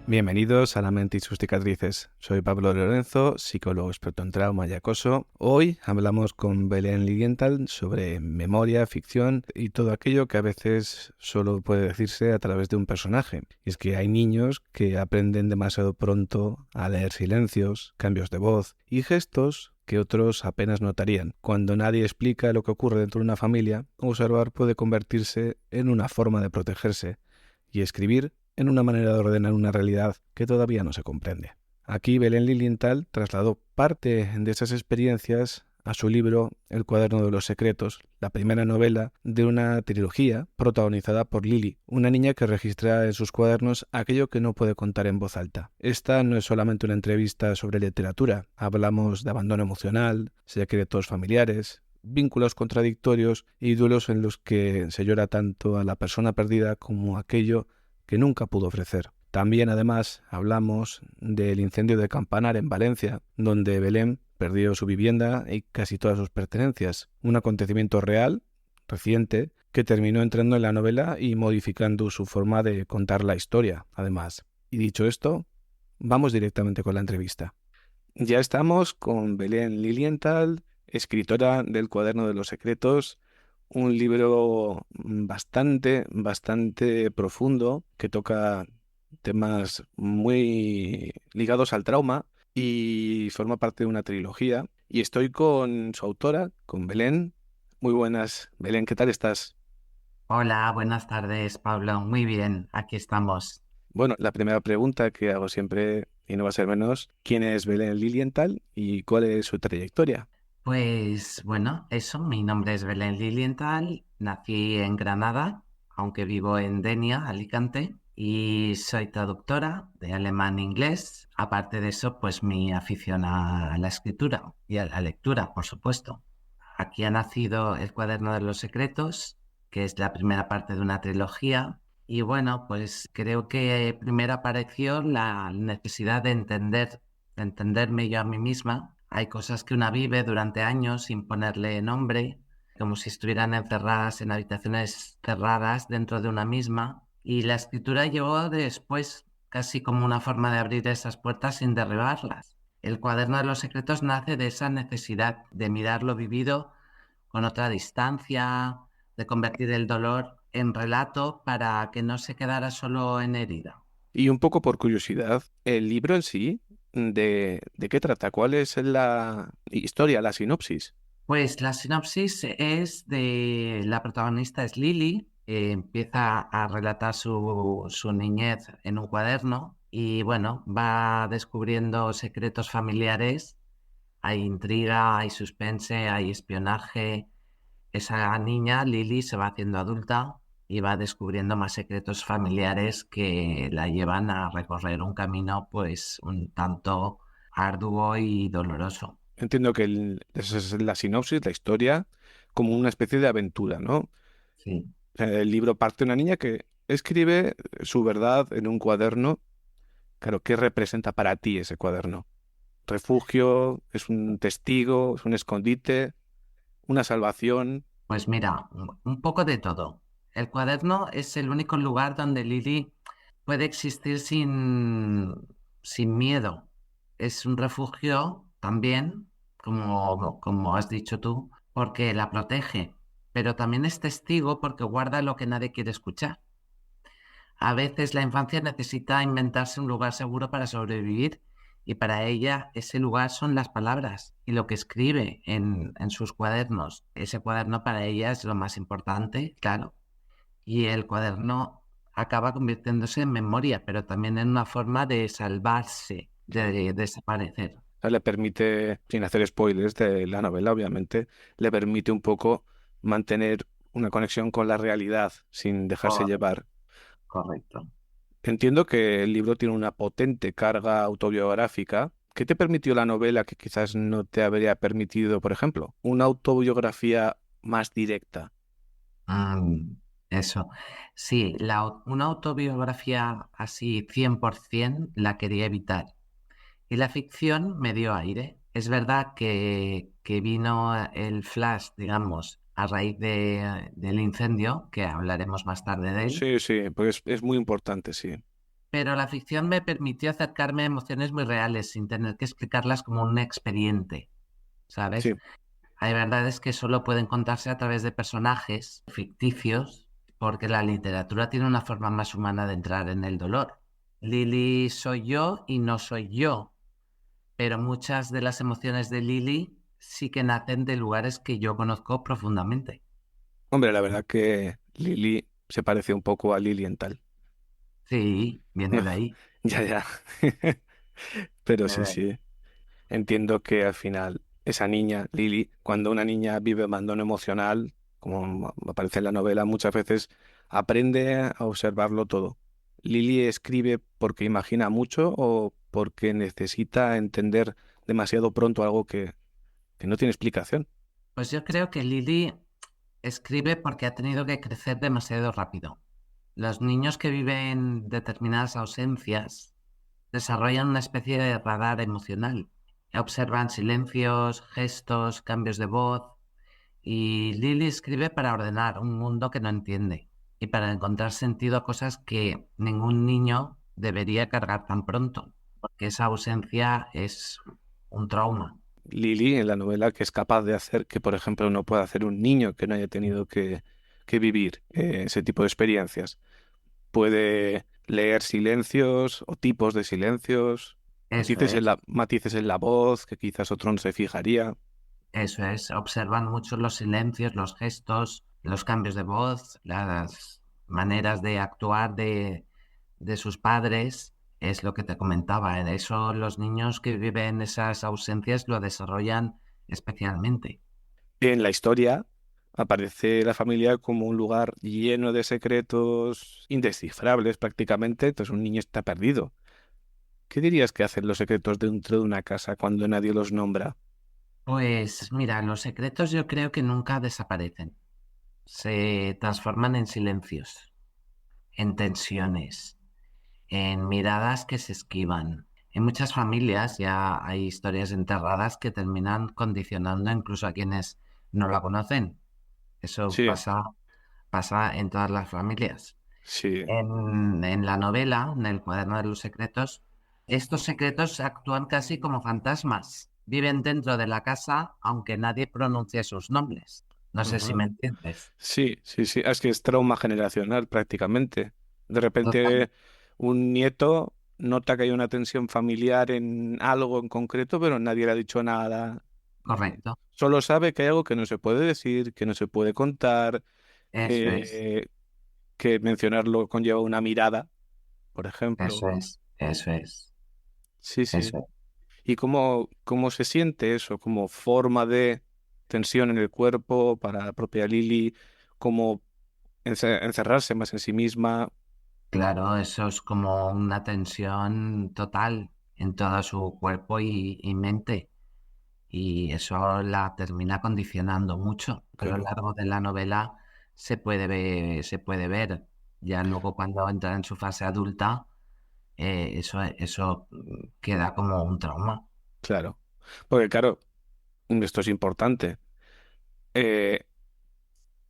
Bienvenidos a La mente y sus cicatrices. Soy Pablo Lorenzo, psicólogo experto en trauma y acoso. Hoy hablamos con Belén Lilienthal sobre memoria, ficción y todo aquello que a veces solo puede decirse a través de un personaje. Y es que hay niños que aprenden demasiado pronto a leer silencios, cambios de voz y gestos que otros apenas notarían. Cuando nadie explica lo que ocurre dentro de una familia, observar puede convertirse en una forma de protegerse y escribir en una manera de ordenar una realidad que todavía no se comprende. Aquí Belén Lilienthal trasladó parte de esas experiencias a su libro El cuaderno de los secretos, la primera novela de una trilogía protagonizada por Lily, una niña que registra en sus cuadernos aquello que no puede contar en voz alta. Esta no es solamente una entrevista sobre literatura, hablamos de abandono emocional, secretos familiares, vínculos contradictorios y duelos en los que se llora tanto a la persona perdida como aquello que nunca pudo ofrecer. También, además, hablamos del incendio de Campanar en Valencia, donde Belén perdió su vivienda y casi todas sus pertenencias. Un acontecimiento real, reciente, que terminó entrando en la novela y modificando su forma de contar la historia, además. Y dicho esto, vamos directamente con la entrevista. Ya estamos con Belén Lilienthal, escritora del Cuaderno de los Secretos, un libro bastante profundo que toca temas muy ligados al trauma y forma parte de una trilogía. Y estoy con su autora, con Belén. Muy buenas, Belén, ¿qué tal estás? Hola, buenas tardes, Pablo. Muy bien, aquí estamos. Bueno, la primera pregunta que hago siempre, y no va a ser menos, ¿quién es Belén Lilienthal y cuál es su trayectoria? Pues bueno, eso, mi nombre es Belén Lilienthal, nací en Granada, aunque vivo en Denia, Alicante, y soy traductora de alemán e inglés. Aparte de eso, pues mi afición a la escritura y a la lectura, por supuesto. Aquí ha nacido El cuaderno de los secretos, que es la primera parte de una trilogía. Y bueno, pues creo que primero apareció la necesidad de entenderme yo a mí misma. Hay cosas que una vive durante años sin ponerle nombre, como si estuvieran encerradas en habitaciones cerradas dentro de una misma. Y la escritura llegó después, casi como una forma de abrir esas puertas sin derribarlas. El cuaderno de los secretos nace de esa necesidad de mirar lo vivido con otra distancia, de convertir el dolor en relato para que no se quedara solo en herida. Y un poco por curiosidad, el libro en sí, ¿de qué trata? ¿Cuál es la historia, la sinopsis? Pues la sinopsis es de la protagonista es Lily, empieza a relatar su niñez en un cuaderno y bueno, va descubriendo secretos familiares, hay intriga, hay suspense, hay espionaje. Esa niña, Lily, se va haciendo adulta y va descubriendo más secretos familiares que la llevan a recorrer un camino pues un tanto arduo y doloroso. Entiendo que esa es la sinopsis, la historia, como una especie de aventura, ¿no? Sí. El libro parte de una niña que escribe su verdad en un cuaderno. Claro, ¿qué representa para ti ese cuaderno? ¿Refugio? ¿Es un testigo? ¿Es un escondite? ¿Una salvación? Pues mira, un poco de todo. El cuaderno es el único lugar donde Lily puede existir sin miedo. Es un refugio también, como has dicho tú, porque la protege, pero también es testigo porque guarda lo que nadie quiere escuchar. A veces la infancia necesita inventarse un lugar seguro para sobrevivir y para ella ese lugar son las palabras y lo que escribe en sus cuadernos. Ese cuaderno para ella es lo más importante, claro. Y el cuaderno acaba convirtiéndose en memoria, pero también en una forma de salvarse, de desaparecer. O sea, le permite, sin hacer spoilers de la novela, obviamente, le permite un poco mantener una conexión con la realidad sin dejarse Correcto, llevar. correcto. Entiendo que el libro tiene una potente carga autobiográfica. ¿Qué te permitió la novela que quizás no te habría permitido, por ejemplo, una autobiografía más directa? Mm, eso. Sí, una autobiografía así 100% la quería evitar. Y la ficción me dio aire. Es verdad que vino el flash, digamos, a raíz del incendio, que hablaremos más tarde de él, Sí, sí, pues es muy importante, sí. pero la ficción me permitió acercarme a emociones muy reales sin tener que explicarlas como un expediente, ¿sabes? Sí. Hay verdades que solo pueden contarse a través de personajes ficticios, porque la literatura tiene una forma más humana de entrar en el dolor. Lily soy yo y no soy yo, pero muchas de las emociones de Lily sí que nacen de lugares que yo conozco profundamente. Hombre, la verdad que Lily se parece un poco a Lilienthal. Sí, viene de ahí. Ya, ya. Pero Viene sí, de ahí. sí. Entiendo que al final esa niña, Lily, cuando una niña vive abandono emocional, como aparece en la novela, muchas veces aprende a observarlo todo. Lily escribe porque imagina mucho o porque necesita entender demasiado pronto algo que no tiene explicación. Pues yo creo que Lily escribe porque ha tenido que crecer demasiado rápido. Los niños que viven determinadas ausencias desarrollan una especie de radar emocional. Observan silencios, gestos, cambios de voz. Y Lily escribe para ordenar un mundo que no entiende y para encontrar sentido a cosas que ningún niño debería cargar tan pronto, porque esa ausencia es un trauma. Lily en la novela que es capaz de hacer que, por ejemplo, no pueda hacer un niño que no haya tenido que vivir ese tipo de experiencias. Puede leer silencios o tipos de silencios, Eso es, matices en la voz que quizás otro no se fijaría. eso es. Observan mucho los silencios, los gestos, los cambios de voz, las maneras de actuar de sus padres. Es lo que te comentaba. En eso los niños que viven esas ausencias lo desarrollan especialmente. En la historia aparece la familia como un lugar lleno de secretos indescifrables prácticamente, entonces un niño está perdido. ¿Qué dirías que hacen los secretos dentro de una casa cuando nadie los nombra? Pues mira, los secretos yo creo que nunca desaparecen. Se transforman en silencios, en tensiones, en miradas que se esquivan. En muchas familias ya hay historias enterradas que terminan condicionando incluso a quienes no la conocen. Eso Sí, pasa en todas las familias. sí. En la novela, en el cuaderno de los secretos, estos secretos actúan casi como fantasmas. Viven dentro de la casa aunque nadie pronuncie sus nombres. No sé si Ajá. me entiendes. Sí, sí, sí. Es que es trauma generacional prácticamente. De Total. repente un nieto nota que hay una tensión familiar en algo en concreto, pero nadie le ha dicho nada. Correcto. Solo sabe que hay algo que no se puede decir, que no se puede contar, Eso es. que, que mencionarlo conlleva una mirada, por ejemplo. Eso es. Eso es. Sí, sí. Eso es. ¿Y cómo se siente eso? ¿Como forma de tensión en el cuerpo para la propia Lily? ¿Cómo encerrarse más en sí misma? Claro, eso es como una tensión total en todo su cuerpo y mente. Y eso la termina condicionando mucho. A lo Claro. largo de la novela se puede ver. Ya luego cuando entra en su fase adulta, eso queda como un trauma. Claro. Porque claro, esto es importante. Eh,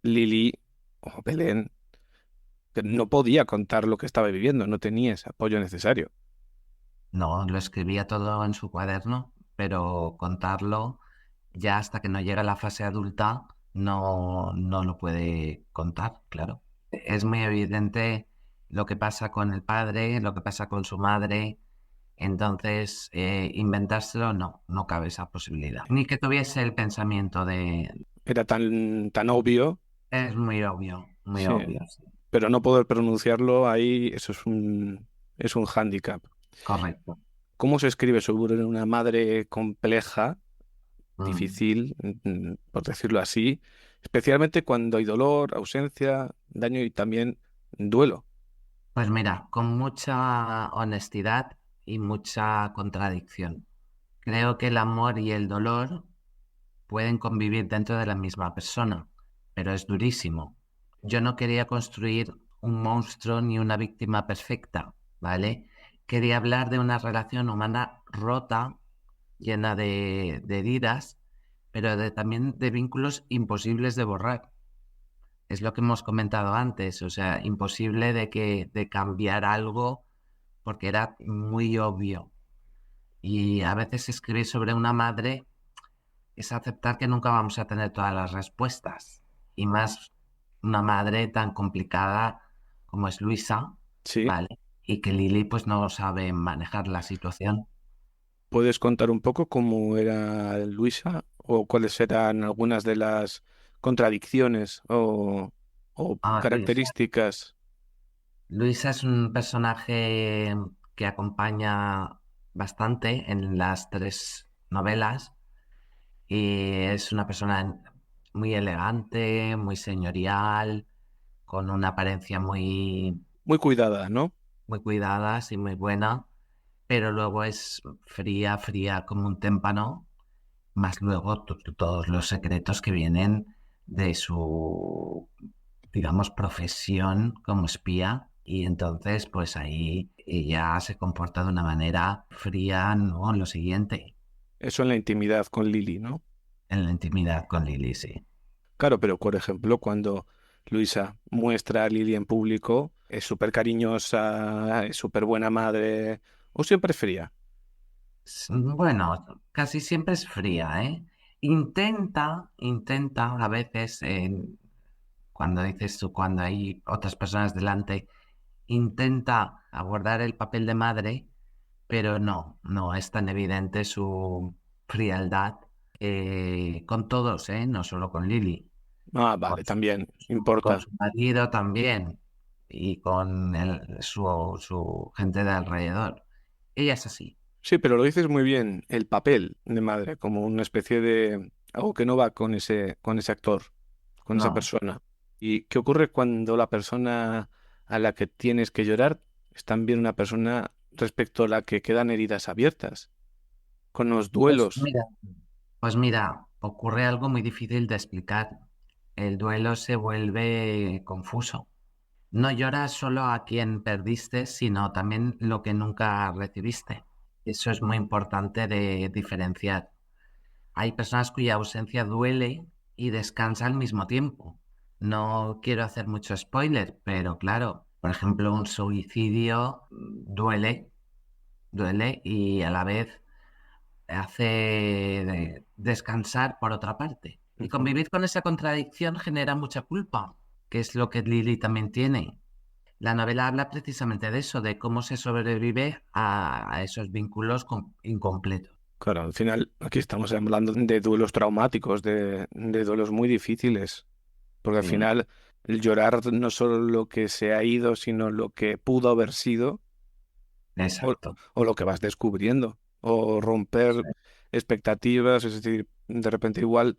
Lily o Belén que no podía contar lo que estaba viviendo, no tenía ese apoyo necesario. No, lo escribía todo en su cuaderno, pero contarlo ya hasta que no llega a la fase adulta no lo puede contar, claro. Es muy evidente lo que pasa con el padre, lo que pasa con su madre. Entonces, inventárselo no cabe esa posibilidad. Ni que tuviese el pensamiento de... Era tan obvio, Es muy sí, obvio, sí. pero no poder pronunciarlo ahí, eso es un hándicap. Correcto. ¿Cómo se escribe sobre una madre compleja, Mm, difícil, por decirlo así, especialmente cuando hay dolor, ausencia, daño y también duelo. Pues mira, con mucha honestidad y mucha contradicción. Creo que el amor y el dolor pueden convivir dentro de la misma persona, pero es durísimo. Yo no quería construir un monstruo ni una víctima perfecta, ¿vale? Quería hablar de una relación humana rota, llena de heridas, pero también de vínculos imposibles de borrar. Es lo que hemos comentado antes, o sea, imposible de cambiar algo porque era muy obvio. Y a veces escribir sobre una madre es aceptar que nunca vamos a tener todas las respuestas. Y más una madre tan complicada como es Luisa, Sí. ¿vale? Y que Lili pues no sabe manejar la situación. ¿Puedes contar un poco cómo era Luisa o cuáles eran algunas de las contradicciones o Ah, características? Luisa es un personaje que acompaña bastante en las tres novelas y es una persona muy elegante, muy señorial, con una apariencia Muy cuidada, ¿no? muy cuidada y muy buena, pero luego es fría, fría como un témpano, más luego todos los secretos que vienen de su, digamos, profesión como espía. Y entonces, pues ahí ella se comporta de una manera fría, ¿no? En lo siguiente, Eso en la intimidad con Lily, ¿no? en la intimidad con Lily, sí. Claro, pero por ejemplo, cuando Luisa muestra a Lily en público, es súper cariñosa, es súper buena madre, o siempre es fría. Bueno, casi siempre es fría, ¿eh? Intenta a veces, cuando dices tú, cuando hay otras personas delante, intenta abordar el papel de madre, pero no es tan evidente su frialdad con todos, ¿eh? No solo con Lily, Ah, con, vale, también con importa. su marido también y con su gente de alrededor. Ella es así. Sí, pero lo dices muy bien, el papel de madre, como una especie de algo que no va con ese actor, con esa No, persona. ¿Y qué ocurre cuando la persona a la que tienes que llorar es también una persona respecto a la que quedan heridas abiertas, con los pues duelos? mira, pues mira, ocurre algo muy difícil de explicar. El duelo se vuelve confuso. No lloras solo a quien perdiste, sino también lo que nunca recibiste. Eso es muy importante de diferenciar. Hay personas cuya ausencia duele y descansa al mismo tiempo. No quiero hacer mucho spoiler, pero claro, por ejemplo, un suicidio duele y a la vez hace descansar por otra parte. Y Ujú. convivir con esa contradicción genera mucha culpa, que es lo que Lily también tiene. La novela habla precisamente de eso, de cómo se sobrevive a esos vínculos incompletos. Claro, al final aquí estamos hablando de duelos traumáticos, de duelos muy difíciles, porque al Sí, final el llorar no solo lo que se ha ido, sino lo que pudo haber sido o, exacto. o lo que vas descubriendo, o romper Sí, expectativas, es decir, de repente igual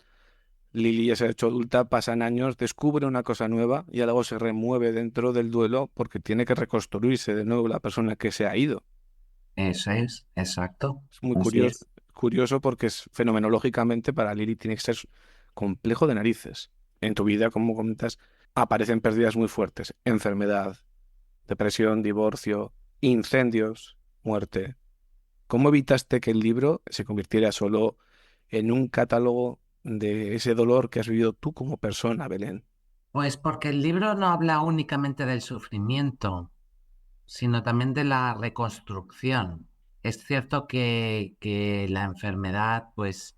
Lily ya se ha hecho adulta, pasan años, descubre una cosa nueva y luego se remueve dentro del duelo porque tiene que reconstruirse de nuevo la persona que se ha ido. eso es, exacto. Es muy Así curioso, es. curioso porque es fenomenológicamente para Lily tiene que ser complejo de narices. En tu vida, como comentas, aparecen pérdidas muy fuertes, enfermedad, depresión, divorcio, incendios, muerte. ¿Cómo evitaste que el libro se convirtiera solo en un catálogo de ese dolor que has vivido tú como persona, Belén? Pues porque el libro no habla únicamente del sufrimiento, sino también de la reconstrucción. Es cierto que la enfermedad, pues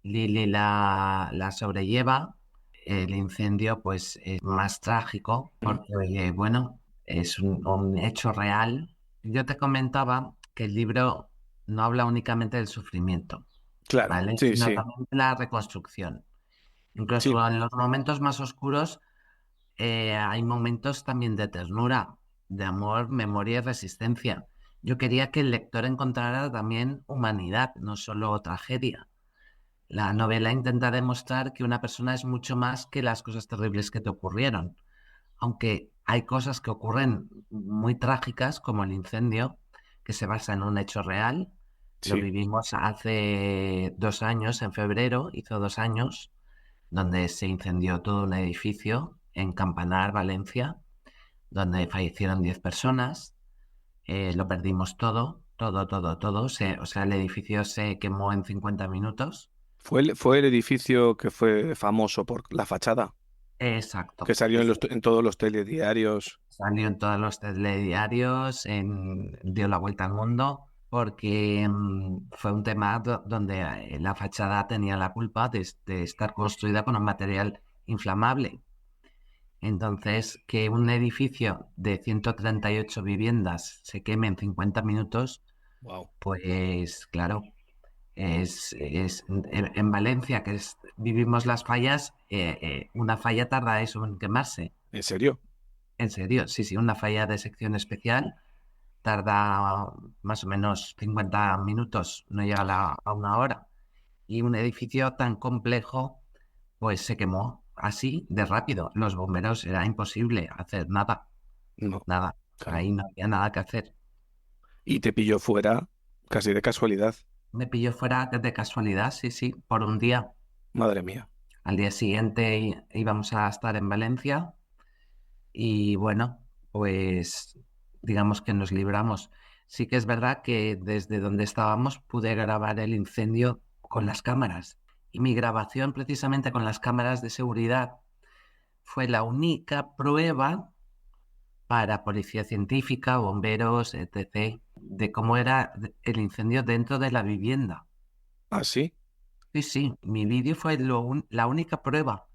Lily la sobrelleva. El incendio, pues, es más trágico ¿Mm? porque, bueno, es un hecho real. Yo te comentaba que el libro no habla únicamente del sufrimiento, Claro, ¿vale? sí, Sino sí, también de la reconstrucción. sí, Incluso en los momentos más oscuros, hay momentos también de ternura, de amor, memoria y resistencia. Yo quería que el lector encontrara también humanidad, no solo tragedia. La novela intenta demostrar que una persona es mucho más que las cosas terribles que te ocurrieron, aunque hay cosas que ocurren muy trágicas, como el incendio, que se basa en un hecho real. Lo Sí. vivimos hace 2 años, en febrero, hizo 2 años, donde se incendió todo un edificio en Campanar, Valencia, donde fallecieron 10 personas. Lo perdimos todo, todo, todo, todo. O sea, el edificio se quemó en 50 minutos. Fue el edificio que fue famoso por la fachada, que Exacto. salió en todos los telediarios. Salió en todos los telediarios, dio la vuelta al mundo, porque fue un tema donde la fachada tenía la culpa de estar construida con un material inflamable. Entonces, que un edificio de 138 viviendas se queme en 50 minutos, Wow. pues claro, es en Valencia, vivimos las fallas, una falla tarda eso en quemarse. ¿En serio? En serio, sí, sí, una falla de sección especial tarda más o menos 50 minutos, no llega a 1 hora. Y un edificio tan complejo, pues se quemó así de rápido. Los bomberos era imposible hacer nada, No, nada. claro. Ahí no había nada que hacer. Y te pilló fuera casi de casualidad. Me pilló fuera de casualidad, sí, sí, por un día. Madre mía. Al día siguiente íbamos a estar en Valencia y bueno, pues digamos que nos libramos. Sí que es verdad que desde donde estábamos pude grabar el incendio con las cámaras. Y mi grabación precisamente con las cámaras de seguridad fue la única prueba para policía científica, bomberos, etc., de cómo era el incendio dentro de la vivienda. ¿Ah, sí? Sí, sí, mi vídeo fue la única prueba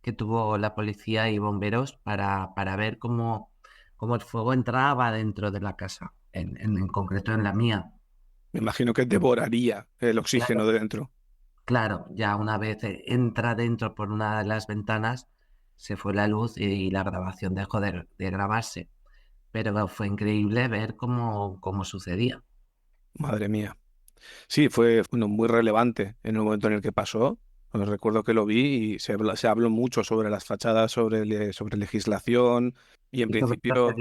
que tuvo la policía y bomberos para ver cómo el fuego entraba dentro de la casa, en concreto en la mía. Me imagino que devoraría el oxígeno Claro, de dentro. claro, ya una vez entra dentro por una de las ventanas, se fue la luz y la grabación dejó de grabarse. Pero fue increíble ver cómo sucedía. Madre mía. Sí, fue bueno, muy relevante en el momento en el que pasó. Recuerdo que lo vi y se habló mucho sobre las fachadas, sobre legislación y en Y principio,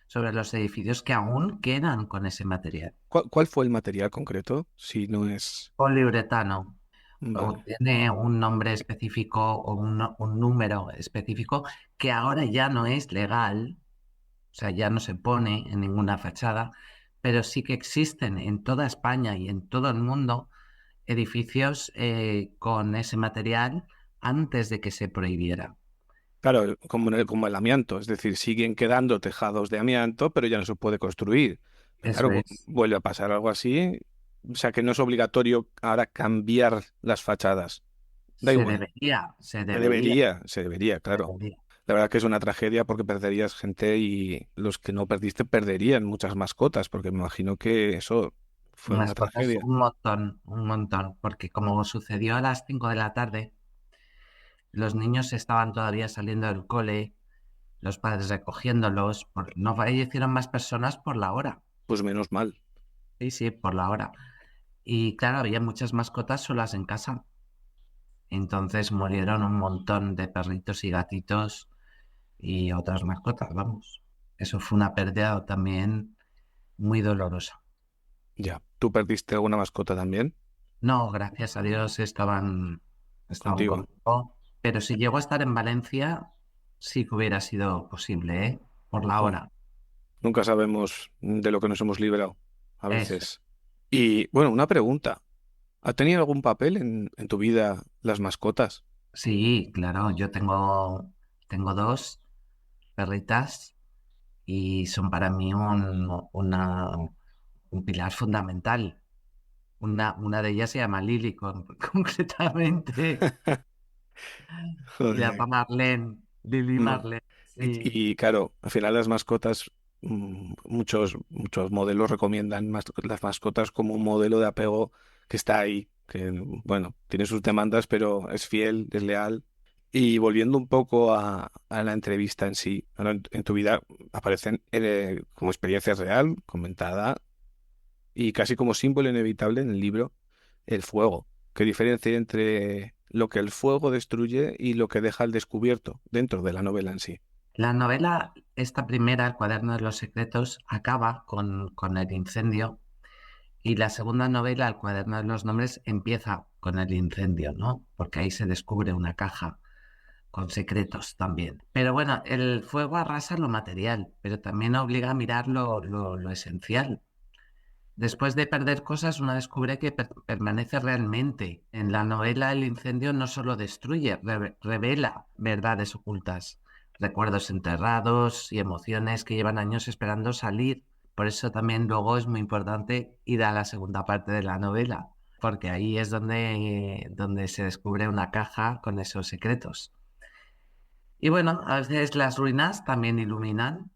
sobre los edificios que aún quedan con ese material. ¿cuál fue el material concreto? Si no es... Poliuretano. O Vale. tiene un nombre específico o un número específico que ahora ya no es legal, o sea, ya no se pone en ninguna fachada, pero sí que existen en toda España y en todo el mundo edificios con ese material antes de que se prohibiera. Claro, como el amianto, es decir, siguen quedando tejados de amianto, pero ya no se puede construir. Eso Claro, es. vuelve a pasar algo así, o sea que no es obligatorio ahora cambiar las fachadas. Da igual, Se debería, se debería, se claro. debería. La verdad que es una tragedia porque perderías gente y los que no perdiste perderían muchas mascotas, porque me imagino que eso fue una Mascotas, tragedia. un montón, porque como sucedió a las 5 de la tarde, los niños estaban todavía saliendo del cole, los padres recogiéndolos, no fallecieron más personas por la hora. Pues menos mal. Sí, sí, por la hora. Y claro, había muchas mascotas solas en casa. Entonces murieron un montón de perritos y gatitos y otras mascotas, vamos. Eso fue una pérdida también muy dolorosa. Ya. ¿Tú perdiste alguna mascota también? No, gracias a Dios estaban Contigo. conmigo. Pero si llego a estar en Valencia, sí que hubiera sido posible, ¿eh? Por la Bueno, hora. nunca sabemos de lo que nos hemos librado a Eso. veces. Y bueno, una pregunta. ¿Ha tenido algún papel en tu vida las mascotas? Sí, claro, yo tengo dos perritas y son para mí un pilar fundamental. Una de ellas se llama Lily, concretamente, y la Joder. llama Marlene, Lily No. Marlene. Sí, Claro, al final las mascotas, muchos modelos recomiendan las mascotas como un modelo de apego que está ahí, que bueno, tiene sus demandas, pero es fiel, es leal. Y volviendo un poco a la entrevista en sí, ahora en tu vida aparecen como experiencia real, comentada, y casi como símbolo inevitable en el libro, el fuego. ¿Qué diferencia hay entre lo que el fuego destruye y lo que deja al descubierto dentro de la novela en sí? La novela, esta primera, El cuaderno de los secretos, acaba con el incendio y la segunda novela, El cuaderno de los nombres, empieza con el incendio, ¿no? Porque ahí se descubre una caja con secretos también. Pero bueno, el fuego arrasa lo material, pero también obliga a mirar lo esencial. Después de perder cosas, uno descubre que permanece realmente. En la novela, el incendio no solo destruye, revela verdades ocultas, recuerdos enterrados y emociones que llevan años esperando salir. Por eso también luego es muy importante ir a la segunda parte de la novela, porque ahí es donde se descubre una caja con esos secretos. Y bueno, a veces las ruinas también iluminan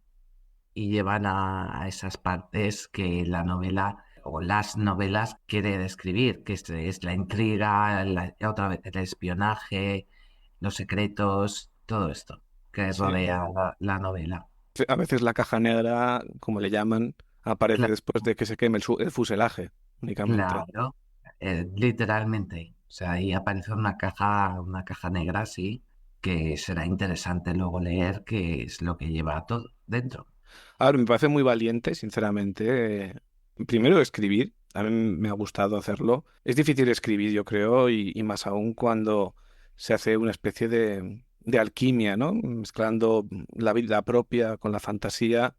y llevan a esas partes que la novela o las novelas quiere describir, que es la intriga, otra vez el espionaje, los secretos, todo esto que Sí. rodea la novela. A veces la caja negra, como le llaman, aparece Cla- después de que se queme el fuselaje, únicamente. Claro, literalmente. O sea, ahí aparece una caja negra, sí, que será interesante luego leer qué es lo que lleva todo dentro. Ahora, me parece muy valiente, sinceramente. Primero, escribir. A mí me ha gustado hacerlo. Es difícil escribir, yo creo, y más aún cuando se hace una especie de alquimia, ¿no? Mezclando la vida propia con la fantasía.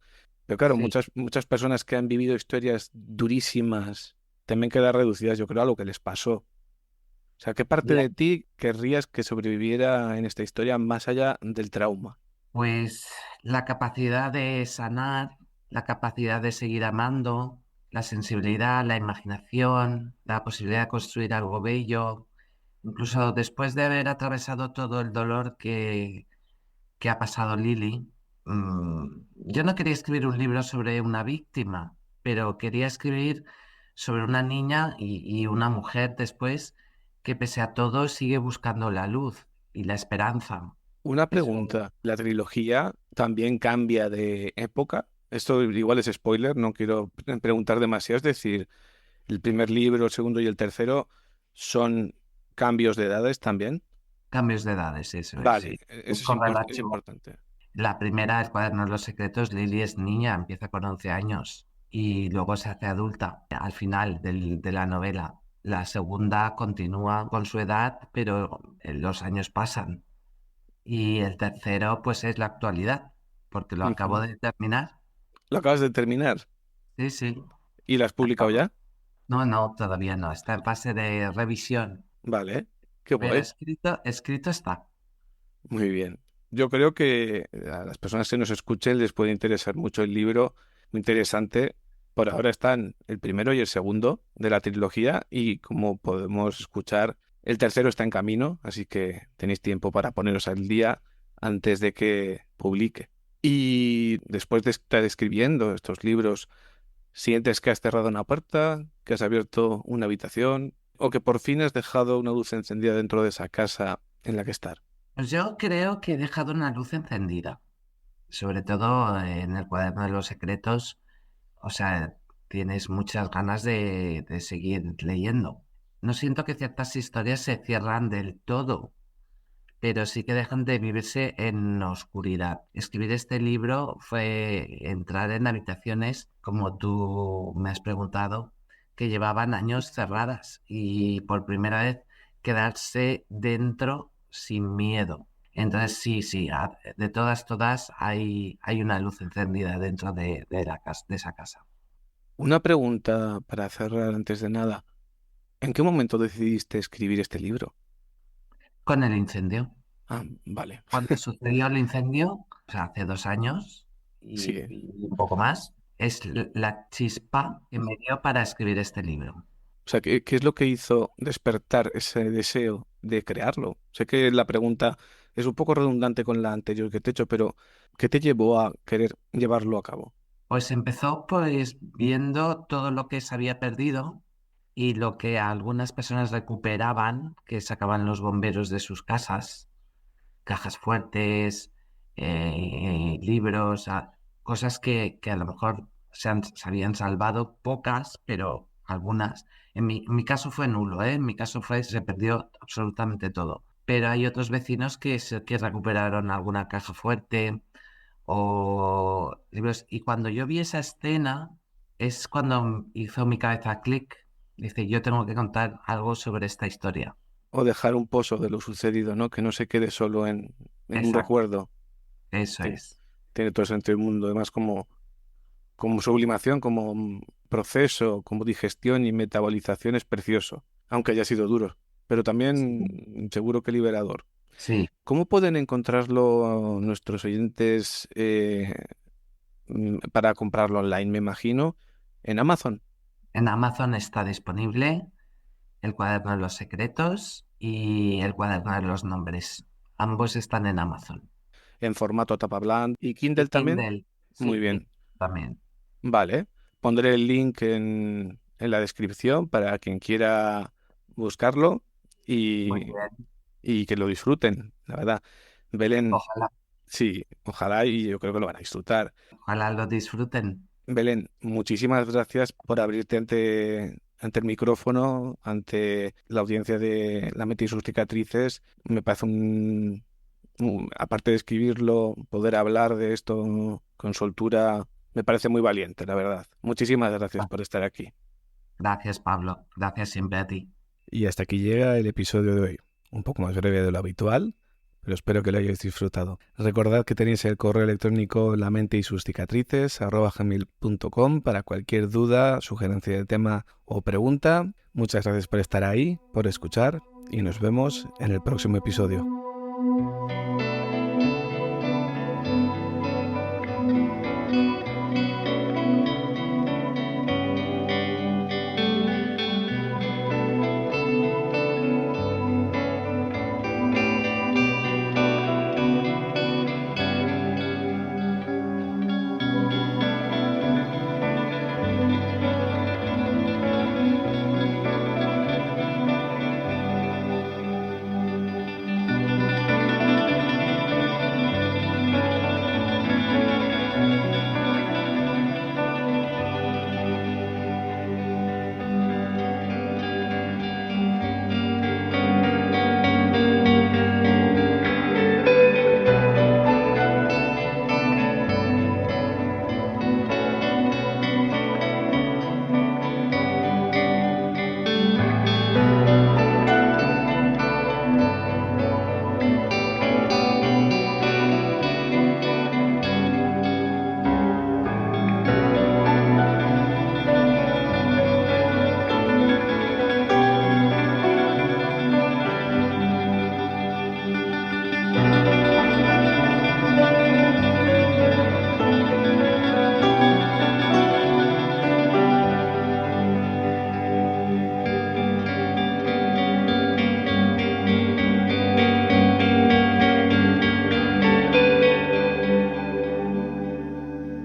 Pero claro, Sí. muchas personas que han vivido historias durísimas también quedan reducidas, yo creo, a lo que les pasó. O sea, ¿qué parte de ti querrías que sobreviviera en esta historia más allá del trauma? Pues la capacidad de sanar, la capacidad de seguir amando, la sensibilidad, la imaginación, la posibilidad de construir algo bello, incluso después de haber atravesado todo el dolor que ha pasado Lily. Yo no quería escribir un libro sobre una víctima, pero quería escribir sobre una niña y una mujer después que pese a todo sigue buscando la luz y la esperanza. Una Eso. pregunta, ¿la trilogía también cambia de época? Esto igual es spoiler, no quiero preguntar demasiado, es decir, el primer libro, el segundo y el tercero son cambios de edades también. Cambios de edades, eso es, Vale, sí. eso es, es Correlativo. importante. La primera, El cuaderno de los secretos, Lily es niña, empieza con 11 años y luego se hace adulta al final de la novela. La segunda continúa con su edad, pero los años pasan. Y el tercero, pues es la actualidad, porque lo acabo Ujú. de terminar. Lo acabas de terminar Sí, sí. y lo has publicado Acabo. ya. No, no, todavía no. Está en fase de revisión, Vale, qué pero guay. escrito está. Muy bien. Yo creo que a las personas que nos escuchen les puede interesar mucho el libro, muy interesante. Por ahora están el primero y el segundo de la trilogía y como podemos escuchar, el tercero está en camino, así que tenéis tiempo para poneros al día antes de que publique. Y después de estar escribiendo estos libros, ¿sientes que has cerrado una puerta, que has abierto una habitación o que por fin has dejado una luz encendida dentro de esa casa en la que estar? Pues yo creo que he dejado una luz encendida, sobre todo en el cuaderno de los secretos. O sea, tienes muchas ganas de seguir leyendo. No siento que ciertas historias se cierran del todo, pero sí que dejan de vivirse en oscuridad. Escribir este libro fue entrar en habitaciones, como tú me has preguntado, que llevaban años cerradas y por primera vez quedarse dentro sin miedo. Entonces, sí, sí, de todas hay una luz encendida dentro de esa casa. Una pregunta para cerrar antes de nada. ¿En qué momento decidiste escribir este libro? Con el incendio. Ah, vale. Cuando sucedió el incendio, o sea, hace 2 años Sí. y un poco más, es la chispa que me dio para escribir este libro. O sea, ¿qué es lo que hizo despertar ese deseo de crearlo? Sé que la pregunta es un poco redundante con la anterior que te he hecho, pero ¿qué te llevó a querer llevarlo a cabo? Pues empezó pues viendo todo lo que se había perdido y lo que algunas personas recuperaban, que sacaban los bomberos de sus casas, cajas fuertes, libros, cosas que a lo mejor se habían salvado, pocas, pero algunas. En mi caso fue nulo, ¿eh? En mi caso se perdió absolutamente todo. Pero hay otros vecinos que recuperaron alguna caja fuerte o libros. Y cuando yo vi esa escena, es cuando hizo mi cabeza clic. Dice, yo tengo que contar algo sobre esta historia. O dejar un pozo de lo sucedido, ¿no? Que no se quede solo en un Exacto, recuerdo. eso Sí, es. tiene todo el sentido del mundo. Además, como sublimación, como proceso, como digestión y metabolización es precioso, aunque haya sido duro, pero también seguro que liberador. Sí, ¿Cómo pueden encontrarlo nuestros oyentes para comprarlo online? Me imagino en Amazon, en Amazon está disponible el cuaderno de los secretos y el cuaderno de los nombres. Ambos están en Amazon. en formato tapa blanda y Kindle Y también. Kindle, Muy sí, bien, también. vale. Pondré el link en la descripción para quien quiera buscarlo Muy y, bien. y que lo disfruten, la verdad. Belén, Ojalá, sí, ojalá y yo creo que lo van a disfrutar. ojalá lo disfruten. Belén, muchísimas gracias por abrirte ante el micrófono, ante la audiencia de La mente y sus cicatrices. Me parece aparte de escribirlo, poder hablar de esto con soltura, me parece muy valiente, la verdad. Muchísimas gracias por estar aquí. Gracias, Pablo. Gracias siempre a ti. Y hasta aquí llega el episodio de hoy. Un poco más breve de lo habitual, pero espero que lo hayáis disfrutado. Recordad que tenéis el correo electrónico la mente y sus cicatrices @gmail.com para cualquier duda, sugerencia de tema o pregunta. Muchas gracias por estar ahí, por escuchar y nos vemos en el próximo episodio.